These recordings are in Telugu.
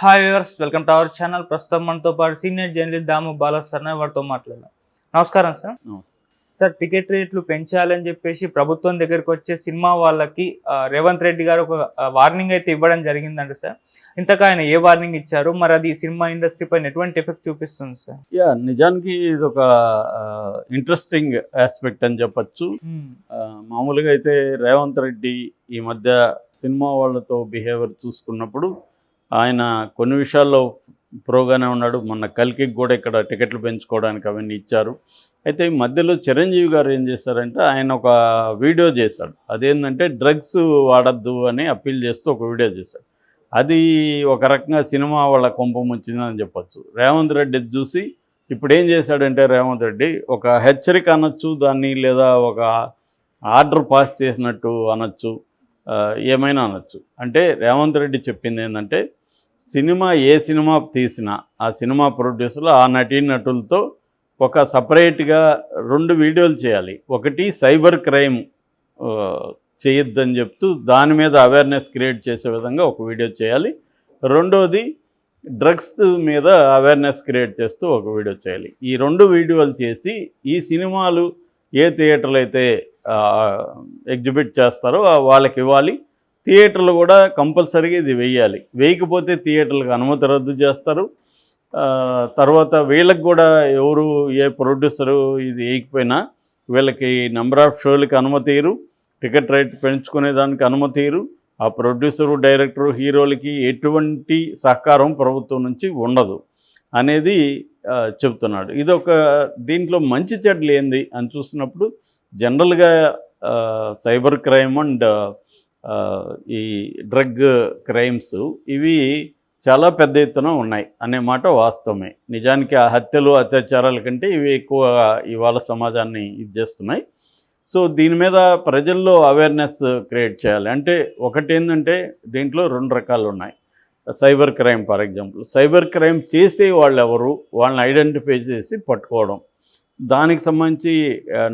Hi viewers, welcome to our channel. ప్రస్తుతం మనతో పాటు సీనియర్ జర్నలిస్ట్ దాము బాలా సార్ వారితో మాట్లాడదాం. నమస్కారం సార్. నమస్తే. సార్, టికెట్ రేట్లు పెంచాలని చెప్పేసి ప్రభుత్వం దగ్గరికి వచ్చే సినిమా వాళ్ళకి రేవంత్ రెడ్డి గారు ఒక వార్నింగ్ అయితే ఇవ్వడం జరిగిందండి సార్. ఇంతకు ఆయన ఏ వార్నింగ్ ఇచ్చారు, మరి అది సినిమా ఇండస్ట్రీ పైన ఎటువంటి ఎఫెక్ట్ చూపిస్తుంది సార్? నిజానికి ఇది ఒక ఇంట్రెస్టింగ్ ఆస్పెక్ట్ అని చెప్పచ్చు. మామూలుగా అయితే రేవంత్ రెడ్డి ఈ మధ్య సినిమా వాళ్ళతో బిహేవియర్ చూసుకున్నప్పుడు ఆయన కొన్ని విషయాల్లో ప్రోగానే ఉన్నాడు. మొన్న కల్కి కూడా ఇక్కడ టికెట్లు పెంచుకోవడానికి అవన్నీ ఇచ్చారు. అయితే ఈ మధ్యలో చిరంజీవి గారు ఏం చేశారంటే ఆయన ఒక వీడియో చేశాడు. అదేంటంటే డ్రగ్స్ వాడద్దు అని అప్పీల్ చేస్తూ ఒక వీడియో చేశాడు. అది ఒక రకంగా సినిమా వాళ్ళ కొంప ముంచిందని చెప్పచ్చు. రేవంత్ రెడ్డి చూసి ఇప్పుడు ఏం చేశాడంటే రేవంత్ రెడ్డి ఒక హెచ్చరిక అనొచ్చు దాన్ని, లేదా ఒక ఆర్డర్ పాస్ చేసినట్టు అనొచ్చు, ఏమైనా అనొచ్చు. అంటే రేవంత్ రెడ్డి చెప్పింది ఏంటంటే ఏ సినిమా తీసినా ఆ సినిమా ప్రొడ్యూసర్లు ఆ నటీనటులతో ఒక సపరేట్గా 2 వీడియోలు చేయాలి. ఒకటి సైబర్ క్రైమ్ చేయొద్దని చెప్తూ దాని మీద అవేర్నెస్ క్రియేట్ చేసే విధంగా ఒక వీడియో చేయాలి. రెండోది డ్రగ్స్ మీద అవేర్నెస్ క్రియేట్ చేస్తూ ఒక వీడియో చేయాలి. ఈ 2 వీడియోలు చేసి ఈ సినిమాలు ఏ థియేటర్లు అయితే ఎగ్జిబిట్ చేస్తారో వాళ్ళకి ఇవ్వాలి. థియేటర్లు కూడా కంపల్సరీగా ఇది వేయాలి. వేయకపోతే థియేటర్లకు అనుమతి రద్దు చేస్తారు. తర్వాత వీళ్ళకి కూడా ఎవరు ఏ ప్రొడ్యూసరు ఇది వేయకపోయినా వీళ్ళకి నెంబర్ ఆఫ్ షోలకి అనుమతి ఇవ్వరు, టికెట్ రేట్ పెంచుకునే దానికి అనుమతి ఇవ్వరు. ఆ ప్రొడ్యూసరు, డైరెక్టరు, హీరోలకి ఎటువంటి సహకారం ప్రభుత్వం నుంచి ఉండదు అనేది చెప్తున్నాడు. ఇదొక దీంట్లో మంచి చెడ్లు ఏంది అని చూసినప్పుడు జనరల్గా సైబర్ క్రైమ్ అండ్ ఈ డ్రగ్ క్రైమ్స్ ఇవి చాలా పెద్ద ఎత్తున ఉన్నాయి అనే మాట వాస్తవమే. నిజానికి ఆ హత్యలు, అత్యాచారాల కంటే ఇవి ఎక్కువ ఇవాళ సమాజాన్ని ఇది చేస్తున్నాయి. సో దీని మీద ప్రజల్లో అవేర్నెస్ క్రియేట్ చేయాలి. అంటే ఒకటి ఏంటంటే దీంట్లో 2 రకాలు ఉన్నాయి. Cyber crime for example, cyber crime చేసే వాళ్ళు ఎవరు, వాళ్ళని ఐడెంటిఫై చేసి పట్టుకోవడం. దానికి సంబంధించి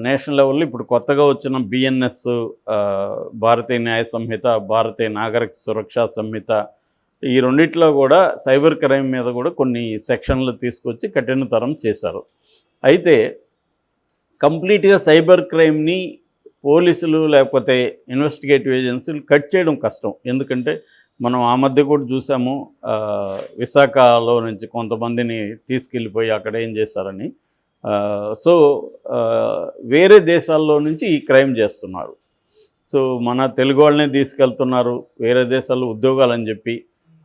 నేషనల్ లెవెల్లో ఇప్పుడు కొత్తగా వచ్చిన బిఎన్ఎస్, భారతీయ న్యాయ సంహిత, భారతీయ నాగరిక సురక్షా సంహిత, ఈ రెండిట్లో కూడా సైబర్ క్రైమ్ మీద కూడా కొన్ని సెక్షన్లు తీసుకొచ్చి కఠినతరం చేశారు. అయితే కంప్లీట్గా సైబర్ క్రైమ్ని పోలీసులు లేకపోతే ఇన్వెస్టిగేటివ్ ఏజెన్సీలు కట్ చేయడం కష్టం. ఎందుకంటే మనం ఆ మధ్య కూడా చూసాము, విశాఖలో నుంచి కొంతమందిని తీసుకెళ్ళిపోయి అక్కడ ఏం చేశారని. సో వేరే దేశాల్లో నుంచి ఈ క్రైమ్ చేస్తున్నారు. సో మన తెలుగు వాళ్ళనే తీసుకెళ్తున్నారు వేరే దేశాల్లో ఉద్యోగాలని చెప్పి,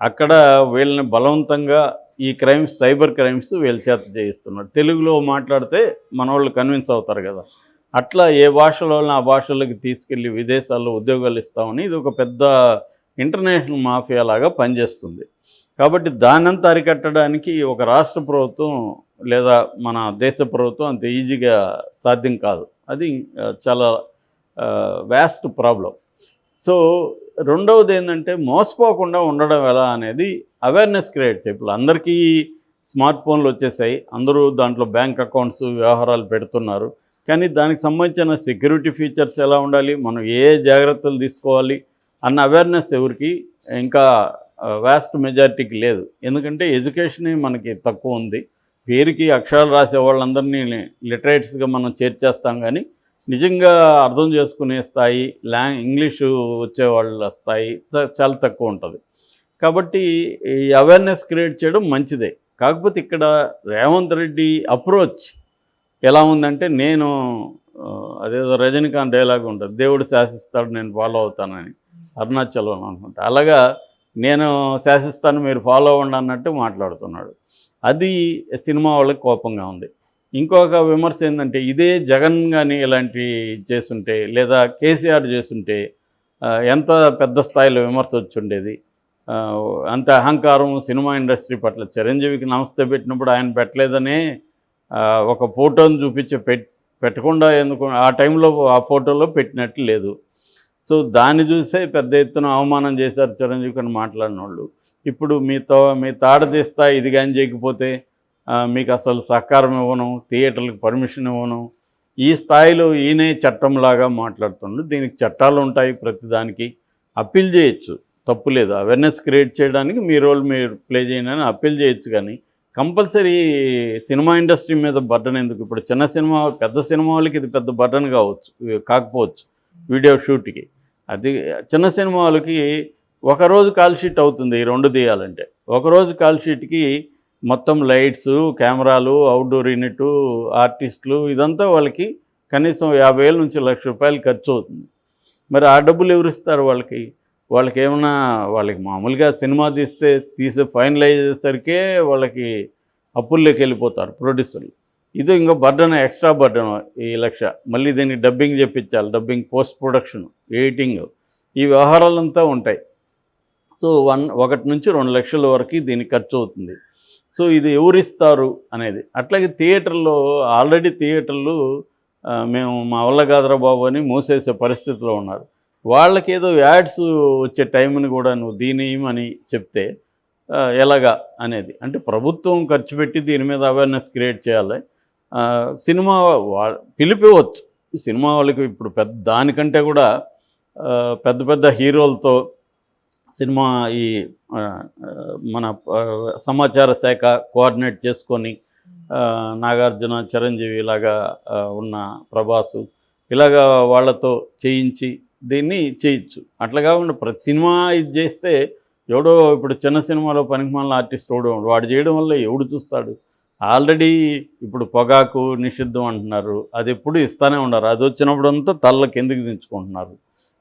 అక్కడ వీళ్ళని బలవంతంగా ఈ క్రైమ్స్, సైబర్ క్రైమ్స్ వీళ్ళ చేత చేయిస్తున్నారు. తెలుగులో మాట్లాడితే మన వాళ్ళు కన్విన్స్ అవుతారు కదా, అట్లా ఏ భాషలో ఆ భాషలకు తీసుకెళ్ళి విదేశాల్లో ఉద్యోగాలు ఇస్తామని ఇది ఒక పెద్ద ఇంటర్నేషనల్ మాఫియా లాగా పనిచేస్తుంది. కాబట్టి దానంతా అరికట్టడానికి ఒక రాష్ట్ర ప్రభుత్వం లేదా మన దేశ ప్రభుత్వం అంత ఈజీగా సాధ్యం కాదు. అది చాలా వ్యాస్ట్ ప్రాబ్లం. సో రెండవది ఏంటంటే మోసపోకుండా ఉండడం ఎలా అనేది అవేర్నెస్ క్రియేట్ చేయాలి. అందరికీ స్మార్ట్ ఫోన్లు వచ్చేసాయి, అందరూ దాంట్లో బ్యాంక్ అకౌంట్స్ వ్యవహారాలు పెడుతున్నారు. కానీ దానికి సంబంధించిన సెక్యూరిటీ ఫీచర్స్ ఎలా ఉండాలి, మనం ఏ జాగ్రత్తలు తీసుకోవాలి అన్న అవేర్నెస్ ఎవరికి ఇంకా వ్యాస్ట్ మెజారిటీకి లేదు. ఎందుకంటే ఎడ్యుకేషన్ మనకి తక్కువ ఉంది. పేరుకి అక్షరాలు రాసే వాళ్ళందరినీ లిటరేట్స్గా మనం చేర్చేస్తాం, కానీ నిజంగా అర్థం చేసుకునే స్థాయి, ఇంగ్లీషు వచ్చేవాళ్ళ స్థాయి చాలా తక్కువ ఉంటుంది. కాబట్టి ఈ అవేర్నెస్ క్రియేట్ చేయడం మంచిదే. కాకపోతే ఇక్కడ రేవంత్ రెడ్డి అప్రోచ్ ఎలా ఉందంటే, నేను అదేదో రజనీకాంత్ డైలాగ్ ఉంటుంది, దేవుడు శాసిస్తాడు నేను ఫాలో అవుతానని, అరుణాచలం అనుకుంటా. అలాగా నేను శాసిస్తాను మీరు ఫాలో అవ్వండి అన్నట్టు మాట్లాడుతున్నాడు. అది సినిమా వాళ్ళకి కోపంగా ఉంది. ఇంకొక విమర్శ ఏంటంటే, ఇదే జగన్ కానీ ఇలాంటి చేస్తుంటే, లేదా కేసీఆర్ చేస్తుంటే ఎంత పెద్ద స్థాయిలో విమర్శ వచ్చి ఉండేది. అంత అహంకారం సినిమా ఇండస్ట్రీ పట్ల. చిరంజీవికి నమస్తే పెట్టినప్పుడు ఆయన పెట్టలేదనే ఒక ఫోటోని చూపించి పెట్టకుండా ఎందుకు ఆ టైంలో ఆ ఫోటోలో పెట్టినట్టు లేదు. సో దాన్ని చూసే పెద్ద ఎత్తున అవమానం చేశారు చిరంజీవి అని మాట్లాడిన వాళ్ళు. ఇప్పుడు మీ తాడ తీస్తా ఇది కానీ చేయకపోతే మీకు అసలు సహకారం ఇవ్వను, థియేటర్లకు పర్మిషన్ ఇవ్వను, ఈ స్థాయిలో ఈయనే చట్టంలాగా మాట్లాడుతుండ్రు. దీనికి చట్టాలు ఉంటాయి, ప్రతిదానికి అప్పీల్ చేయొచ్చు. తప్పు లేదు. అవేర్నెస్ క్రియేట్ చేయడానికి మీ రోల్ మీరు ప్లే చేయండి అని అప్పీల్ చేయొచ్చు. కానీ కంపల్సరీ సినిమా ఇండస్ట్రీ మీద బర్డన్ ఎందుకు? ఇప్పుడు చిన్న సినిమా, పెద్ద సినిమా వాళ్ళకి ఇది పెద్ద బర్డన్ కాకపోవచ్చు వీడియో షూట్కి. అది చిన్న సినిమా వాళ్ళకి ఒకరోజు కాల్ షీట్ అవుతుంది ఈ 2 తీయాలంటే. ఒకరోజు కాల్ షీట్కి మొత్తం లైట్స్, కెమెరాలు, అవుట్డోర్ యూనిట్, ఆర్టిస్టులు ఇదంతా వాళ్ళకి కనీసం 50,000 నుంచి ₹1,00,000 ఖర్చు అవుతుంది. మరి ఆ డబ్బులు ఎవరు ఇస్తారు వాళ్ళకి? వాళ్ళకేమన్నా వాళ్ళకి మామూలుగా సినిమా తీసే ఫైనలైజ్ అయ్యేసరికే వాళ్ళకి అప్పుల్లోకి వెళ్ళిపోతారు ప్రొడ్యూసర్లు. ఇది ఇంకా బర్డన్, ఎక్స్ట్రా బర్డన్ ఈ 1,00,000. మళ్ళీ దీనికి డబ్బింగ్ చెప్పించాలి, డబ్బింగ్, పోస్ట్ ప్రొడక్షన్, ఎడిటింగ్, ఈ వ్యవహారాలంతా ఉంటాయి. సో 1 నుంచి 2 లక్షల వరకు దీనికి ఖర్చు అవుతుంది. సో ఇది ఎవరిస్తారు అనేది. అట్లాగే థియేటర్లో ఆల్రెడీ థియేటర్లు మేము మా వల్ల కాదురా బాబు అని మూసేసే పరిస్థితిలో ఉన్నారు. వాళ్ళకేదో యాడ్స్ వచ్చే టైంని కూడా నువ్వు దీనియమని చెప్తే ఎలాగా అనేది. అంటే ప్రభుత్వం ఖర్చు పెట్టి దీని మీద అవేర్నెస్ క్రియేట్ చేయాలి. సినిమా పిలిపివచ్చు సినిమా వాళ్ళకి. ఇప్పుడు దానికంటే కూడా పెద్ద పెద్ద హీరోలతో సినిమా ఈ మన సమాచార శాఖ కోఆర్డినేట్ చేసుకొని నాగార్జున, చిరంజీవి ఇలాగా ఉన్న ప్రభాసు ఇలాగా వాళ్ళతో చేయించి దీన్ని చేయొచ్చు. అట్లా కాకుండా ప్రతి సినిమా ఇది చేస్తే ఎవడో ఇప్పుడు చిన్న సినిమాలో పనికిమాలిన ఆర్టిస్ట్ వాడు చేయడం వల్ల ఎవడు చూస్తాడు? ఆల్రెడీ ఇప్పుడు పొగాకు నిషిద్ధం అంటున్నారు, అది ఎప్పుడు ఇస్తూనే ఉన్నారు. అది వచ్చినప్పుడు అంతా తల్ల కిందకి దించుకుంటున్నారు.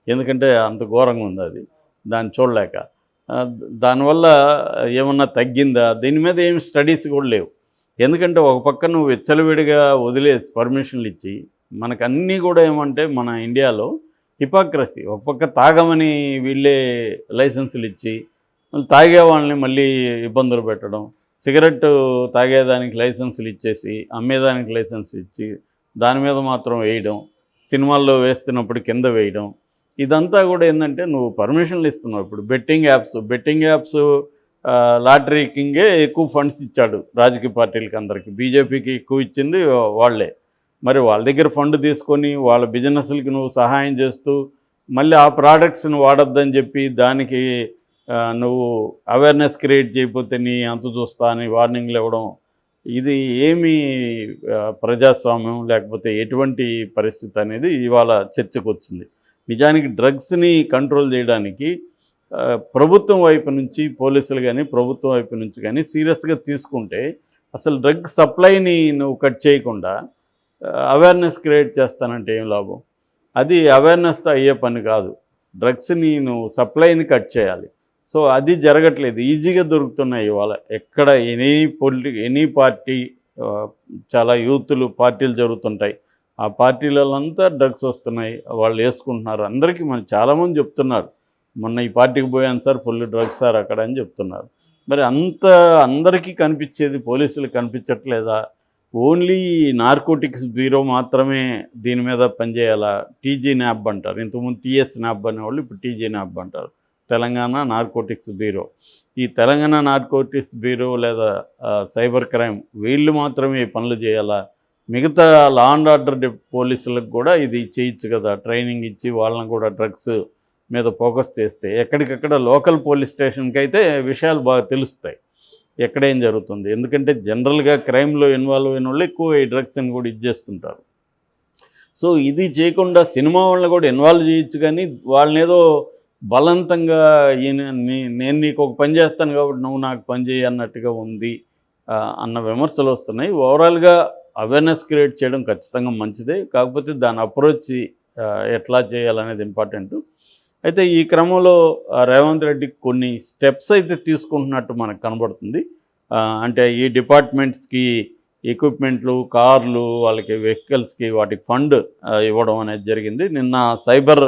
ఎందుకంటే అంత ఘోరంగా ఉంది అది, దాన్ని చూడలేక. దానివల్ల ఏమన్నా తగ్గిందా? దీని మీద ఏమి స్టడీస్ కూడా లేవు. ఎందుకంటే ఒక పక్క నువ్వు విచ్చలవిడిగా వదిలేసి పర్మిషన్లు ఇచ్చి, మనకు అన్నీ కూడా ఏమంటే మన ఇండియాలో హిపోక్రసీ. ఒక పక్క తాగమని వీళ్ళే లైసెన్సులు ఇచ్చి తాగే వాళ్ళని మళ్ళీ ఇబ్బందులు పెట్టడం, సిగరెట్ తాగేదానికి లైసెన్సులు ఇచ్చేసి అమ్మేదానికి లైసెన్స్ ఇచ్చి దాని మీద మాత్రం వేయడం, సినిమాల్లో వేస్తున్నప్పుడు కింద వేయడం, ఇదంతా కూడా ఏంటంటే నువ్వు పర్మిషన్లు ఇస్తున్నావు. ఇప్పుడు బెట్టింగ్ యాప్స్ లాటరీ కింగే ఎక్కువ ఫండ్స్ ఇచ్చాడు రాజకీయ పార్టీలకి అందరికీ. బీజేపీకి ఎక్కువ ఇచ్చింది వాళ్ళే. మరి వాళ్ళ దగ్గర ఫండ్ తీసుకొని వాళ్ళ బిజినెస్లకి నువ్వు సహాయం చేస్తూ మళ్ళీ ఆ ప్రోడక్ట్స్ని వాడొద్దని చెప్పి దానికి నువ్వు అవేర్నెస్ క్రియేట్ చేయకపోతే నీ అంత చూస్తా అని వార్నింగ్లు ఇవ్వడం, ఇది ఏమి ప్రజాస్వామ్యం లేకపోతే ఎటువంటి పరిస్థితి అనేది ఇవాళ చర్చకు వచ్చింది. నిజానికి డ్రగ్స్ని కంట్రోల్ చేయడానికి ప్రభుత్వం వైపు నుంచి పోలీసులు కానీ ప్రభుత్వం వైపు నుంచి కానీ సీరియస్గా తీసుకుంటే అసలు డ్రగ్ సప్లైని నువ్వు కట్ చేయకుండా అవేర్నెస్ క్రియేట్ చేస్తానంటే ఏం లాభం? అది అవేర్నెస్తో అయ్యే పని కాదు. డ్రగ్స్ని నువ్వు సప్లైని కట్ చేయాలి. సో అది జరగట్లేదు, ఈజీగా దొరుకుతున్నాయి ఇవాళ. ఎక్కడ ఎనీ పార్టీ, చాలా పార్టీలు జరుగుతుంటాయి, ఆ పార్టీలంతా డ్రగ్స్ వస్తున్నాయి, వాళ్ళు వేసుకుంటున్నారు. అందరికీ చాలామంది చెప్తున్నారు, మొన్న ఈ పార్టీకి పోయాను సార్, ఫుల్ డ్రగ్స్ సార్ అక్కడ అని చెప్తున్నారు. మరి అందరికీ కనిపించేది పోలీసులకు కనిపించట్లేదా? ఓన్లీ నార్కోటిక్స్ బ్యూరో మాత్రమే దీని మీద పనిచేయాలా? టీజీ న్యాబ్ అంటారు, ఇంతకుముందు టీఎస్ న్యాబ్ అనేవాళ్ళు, ఇప్పుడు టీజీ న్యాబ్ అంటారు, తెలంగాణ నార్కోటిక్స్ బ్యూరో. ఈ తెలంగాణ నార్కోటిక్స్ బ్యూరో లేదా సైబర్ క్రైమ్ వీళ్ళు మాత్రమే పనులు చేయాలా? మిగతా లా అండ్ ఆర్డర్ పోలీసులకు కూడా ఇది చేయొచ్చు కదా, ట్రైనింగ్ ఇచ్చి వాళ్ళని కూడా డ్రగ్స్ మీద ఫోకస్ చేస్తే ఎక్కడికక్కడ లోకల్ పోలీస్ స్టేషన్కి అయితే విషయాలు బాగా తెలుస్తాయి ఎక్కడేం జరుగుతుంది. ఎందుకంటే జనరల్గా క్రైమ్లో ఇన్వాల్వ్ అయిన వాళ్ళు ఎక్కువ ఈ డ్రగ్స్ని కూడా ఇచ్చేస్తుంటారు. సో ఇది చేయకుండా సినిమా వాళ్ళని కూడా ఇన్వాల్వ్ చేయొచ్చు, కానీ వాళ్ళని ఏదో బలవంతంగా నేను నీకు ఒక పని చేస్తాను కాబట్టి నువ్వు నాకు పని చేయి అన్నట్టుగా ఉంది అన్న విమర్శలు వస్తున్నాయి. ఓవరాల్గా అవేర్నెస్ క్రియేట్ చేయడం ఖచ్చితంగా మంచిదే, కాకపోతే దాని అప్రోచ్ ఎట్లా చేయాలనేది ఇంపార్టెంట్. అయితే ఈ క్రమంలో రేవంత్ రెడ్డి కొన్ని స్టెప్స్ అయితే తీసుకుంటున్నట్టు మనకు కనబడుతుంది. అంటే ఈ డిపార్ట్మెంట్స్కి ఎక్విప్మెంట్లు, కార్లు, వాళ్ళకి వెహికల్స్కి వాటికి ఫండ్ ఇవ్వడం అనేది జరిగింది. నిన్న సైబర్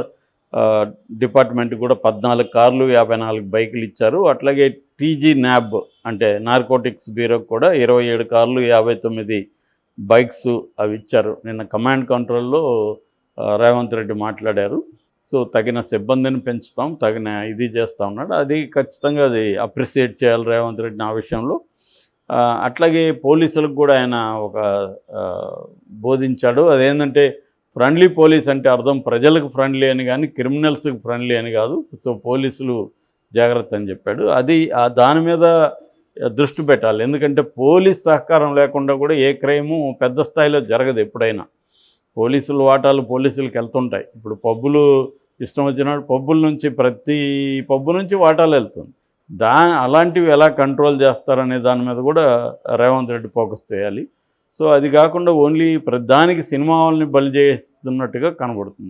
డిపార్ట్మెంట్ కూడా 14 కార్లు, 54 బైకులు ఇచ్చారు. అట్లాగే టీజీ న్యాబ్ అంటే నార్కోటిక్స్ బ్యూరోకి కూడా 27 కార్లు, 59 బైక్స్ అవి ఇచ్చారు. నిన్న కమాండ్ కంట్రోల్లో రేవంత్ రెడ్డి మాట్లాడారు. సో తగిన సిబ్బందిని పెంచుతాం, తగిన ఇది చేస్తూ ఉన్నాడు. అది ఖచ్చితంగా అది అప్రిషియేట్ చేయాలి రేవంత్ రెడ్డిని ఆ విషయంలో. అట్లాగే పోలీసులకు కూడా ఆయన ఒక బోధించాడు. అదేంటంటే ఫ్రెండ్లీ పోలీస్ అంటే అర్థం ప్రజలకు ఫ్రెండ్లీ అని కానీ క్రిమినల్స్కి ఫ్రెండ్లీ అని కాదు. సో పోలీసులు జాగ్రత్త అని చెప్పాడు. అది దాని మీద దృష్టి పెట్టాలి. ఎందుకంటే పోలీస్ సహకారం లేకుండా కూడా ఏ క్రైము పెద్ద స్థాయిలో జరగదు ఎప్పుడైనా. పోలీసుల వాటాలు పోలీసులకు వెళ్తుంటాయి. ఇప్పుడు పబ్బులు ఇష్టం వచ్చినప్పుడు పబ్బుల నుంచి ప్రతి పబ్బు నుంచి వాటాలు వెళ్తుంది. అలాంటివి ఎలా కంట్రోల్ చేస్తారనే దాని మీద కూడా రేవంత్ రెడ్డి ఫోకస్ చేయాలి. సో అది కాకుండా ఓన్లీ దానికి సినిమా వాళ్ళని బలి చేస్తున్నట్టుగా కనబడుతుంది.